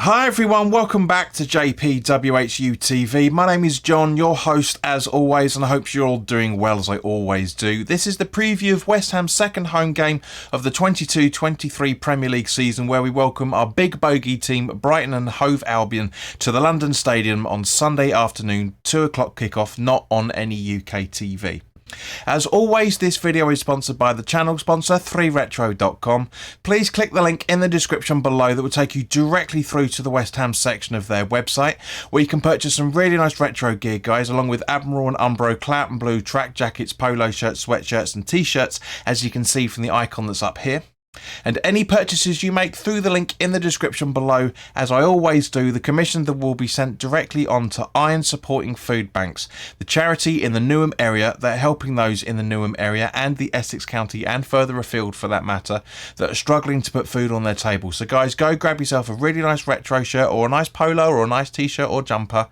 Hi everyone, welcome back to WHU TV. My name is John, your host as always, and I hope you're all doing well as I always do. This is the preview of West Ham's second home game of the 22-23 Premier League season, where we welcome our big bogey team Brighton and Hove Albion to the London Stadium on Sunday afternoon, 2 o'clock kickoff, not on any UK TV. As always, this video is sponsored by the channel sponsor 3retro.com. Please click the link in the description below that will take you directly through to the West Ham section of their website, where you can purchase some really nice retro gear, guys, along with Admiral and Umbro Clout and Blue track jackets, polo shirts, sweatshirts and t-shirts, as you can see from the icon that's up here. And any purchases you make through the link in the description below, as I always do, the commission that will be sent directly on to Iron Supporting Food Banks, the charity in the Newham area that are helping those in the Newham area and the Essex County and further afield for that matter that are struggling to put food on their table. So guys, go grab yourself a really nice retro shirt or a nice polo or a nice t-shirt or jumper,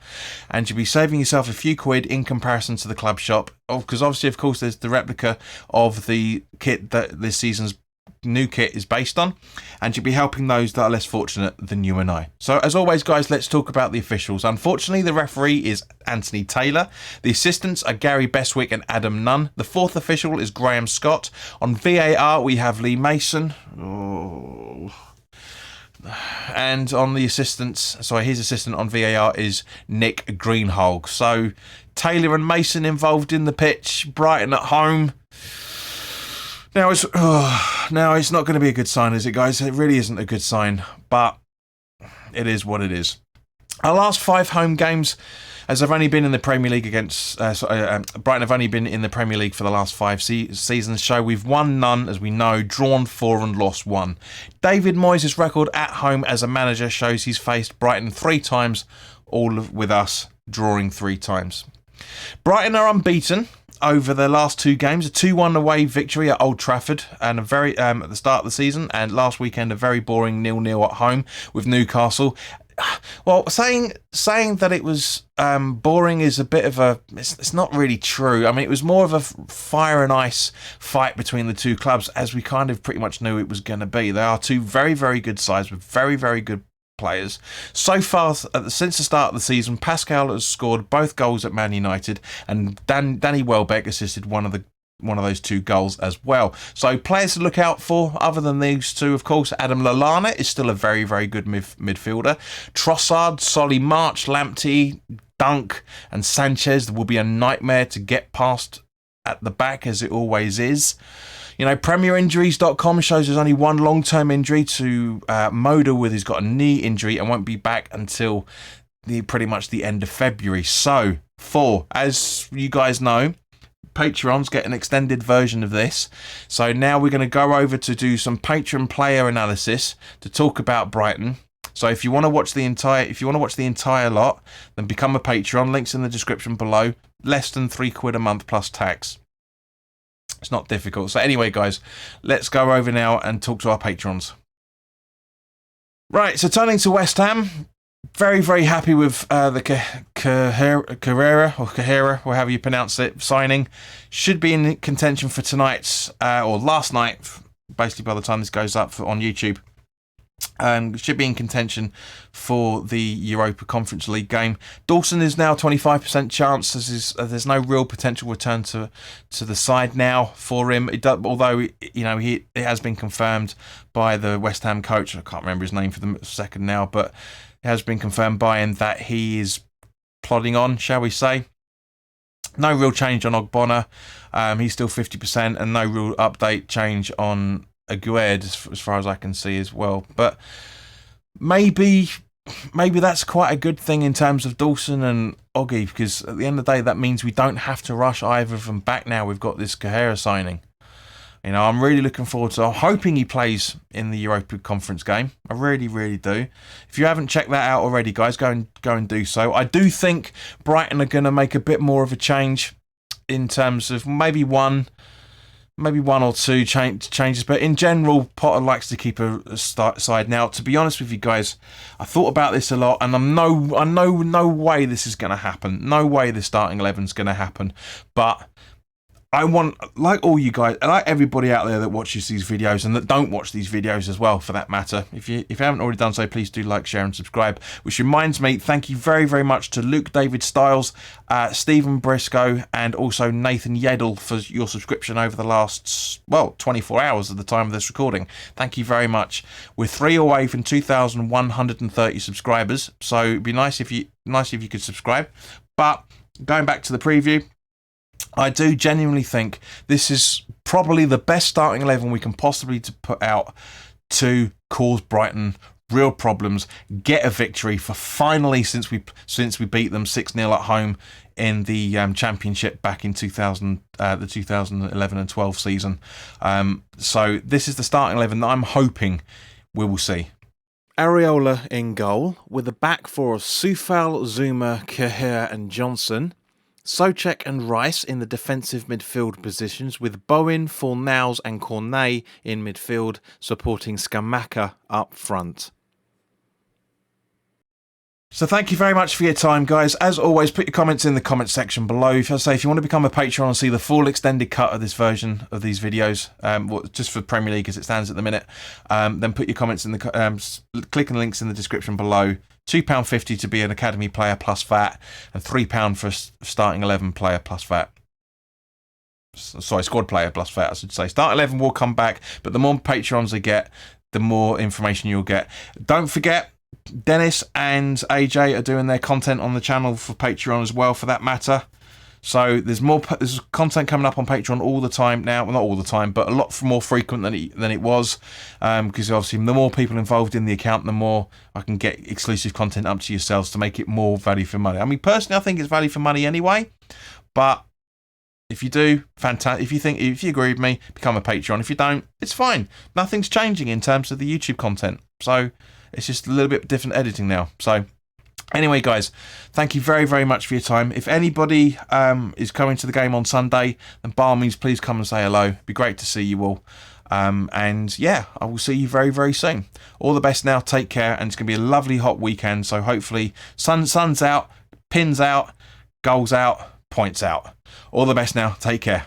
and you'll be saving yourself a few quid in comparison to the club shop, because obviously of course there's the replica of the kit that this season's new kit is based on, and you'll be helping those that are less fortunate than you and I. So as always guys, let's talk about the officials. Unfortunately, the referee is Anthony Taylor. The assistants are Gary Bestwick and Adam Nunn. The fourth official is Graham Scott. On VAR we have Lee Mason. And on the assistants, his assistant on VAR is Nick Greenhalgh. So Taylor and Mason involved in the pitch, Brighton at home. Now it's not going to be a good sign, is it, guys? It really isn't a good sign, but it is what it is. Our last 5 home games, as I've only been in the Premier League Brighton have only been in the Premier League for the last 5 seasons, show we've won none, as we know, drawn 4 and lost 1. David Moyes' record at home as a manager shows he's faced Brighton 3 times, all with us drawing 3 times. Brighton are unbeaten over the last 2 games, a 2-1 away victory at Old Trafford and a very at the start of the season, and last weekend a very boring 0-0 at home with Newcastle. Well, saying that it was boring is a bit of a... It's not really true. I mean, it was more of a fire and ice fight between the two clubs, as we kind of pretty much knew it was going to be. They are 2 very, very good sides with very, very good players. So far, since the start of the season, Pascal has scored both goals at Man United, and Danny Welbeck assisted one of those 2 goals as well. So players to look out for, other than these 2, of course. Adam Lallana is still a very, very good midfielder. Trossard, Solly March, Lamptey, Dunk and Sanchez will be a nightmare to get past at the back, as it always is. You know, PremierInjuries.com shows there's only 1 long-term injury to Moda, he's got a knee injury and won't be back until pretty much the end of February. So, as you guys know, Patreons get an extended version of this. So now we're going to go over to do some Patreon player analysis to talk about Brighton. So if you want to watch the entire lot, then become a Patreon. Links in the description below. Less than £3 a month plus tax. It's not difficult. So anyway, guys, let's go over now and talk to our patrons. Right, so turning to West Ham, very, very happy with the Carrera, or however you pronounce it, signing. Should be in contention for tonight's, or last night, basically by the time this goes up on YouTube. Should be in contention for the Europa Conference League game. Dawson is now 25% chance. There's no real potential return to the side now for him. Although it has been confirmed by the West Ham coach. I can't remember his name for the second now, but it has been confirmed by him that he is plodding on, shall we say. No real change on Ogbonna. He's still 50%, and no real update change on Aguerd as far as I can see as well. But maybe that's quite a good thing in terms of Dawson and Oggy, because at the end of the day that means we don't have to rush either of them back now we've got this Carrera signing. You know, I'm really looking forward to... I'm hoping he plays in the Europa Conference game. I really, really do. If you haven't checked that out already, guys, go and do so. I do think Brighton are going to make a bit more of a change in terms of maybe one or 2 changes, but in general, Potter likes to keep a side. Now, to be honest with you guys, I thought about this a lot, and I know no way this is going to happen. No way the starting 11's going to happen. But I want, like all you guys, and like everybody out there that watches these videos and that don't watch these videos as well, for that matter, if you haven't already done so, please do like, share and subscribe. Which reminds me, thank you very, very much to Luke David Styles, Stephen Briscoe, and also Nathan Yeddle for your subscription over the last, 24 hours at the time of this recording. Thank you very much. We're 3 away from 2,130 subscribers, so it'd be nice if you could subscribe. But going back to the preview, I do genuinely think this is probably the best starting 11 we can possibly put out to cause Brighton real problems, get a victory for finally, since we beat them 6-0 at home in the Championship back in the 2011 and 12 season. So this is the starting 11 that I'm hoping we will see. Areola in goal, with a back four of Soufal, Zuma, Cahir and Johnson. Soucek and Rice in the defensive midfield positions, with Bowen, Fornals and Cornet in midfield, supporting Scamacca up front. So thank you very much for your time, guys. As always, put your comments in the comment section below. If you want to become a Patreon and see the full extended cut of this version of these videos, just for Premier League as it stands at the minute, then put your comments in the click on the links in the description below. £2.50 to be an academy player plus VAT, and £3 for a starting 11 player plus VAT. Sorry, squad player plus VAT, I should say. Starting 11 will come back, but the more Patreons I get, the more information you'll get. Don't forget, Dennis and AJ are doing their content on the channel for Patreon as well, for that matter. So there's content coming up on Patreon all the time now. Well, not all the time, but a lot more frequent than it was. Because obviously the more people involved in the account, the more I can get exclusive content up to yourselves to make it more value for money. I mean, personally, I think it's value for money anyway. But if you do, fantastic. If you agree with me, become a Patreon. If you don't, it's fine. Nothing's changing in terms of the YouTube content. So it's just a little bit different editing now. So anyway, guys, thank you very, very much for your time. If anybody is coming to the game on Sunday, then by all means, please come and say hello. It'd be great to see you all. And yeah, I will see you very, very soon. All the best now. Take care. And it's going to be a lovely hot weekend. So hopefully sun's out, pins out, goals out, points out. All the best now. Take care.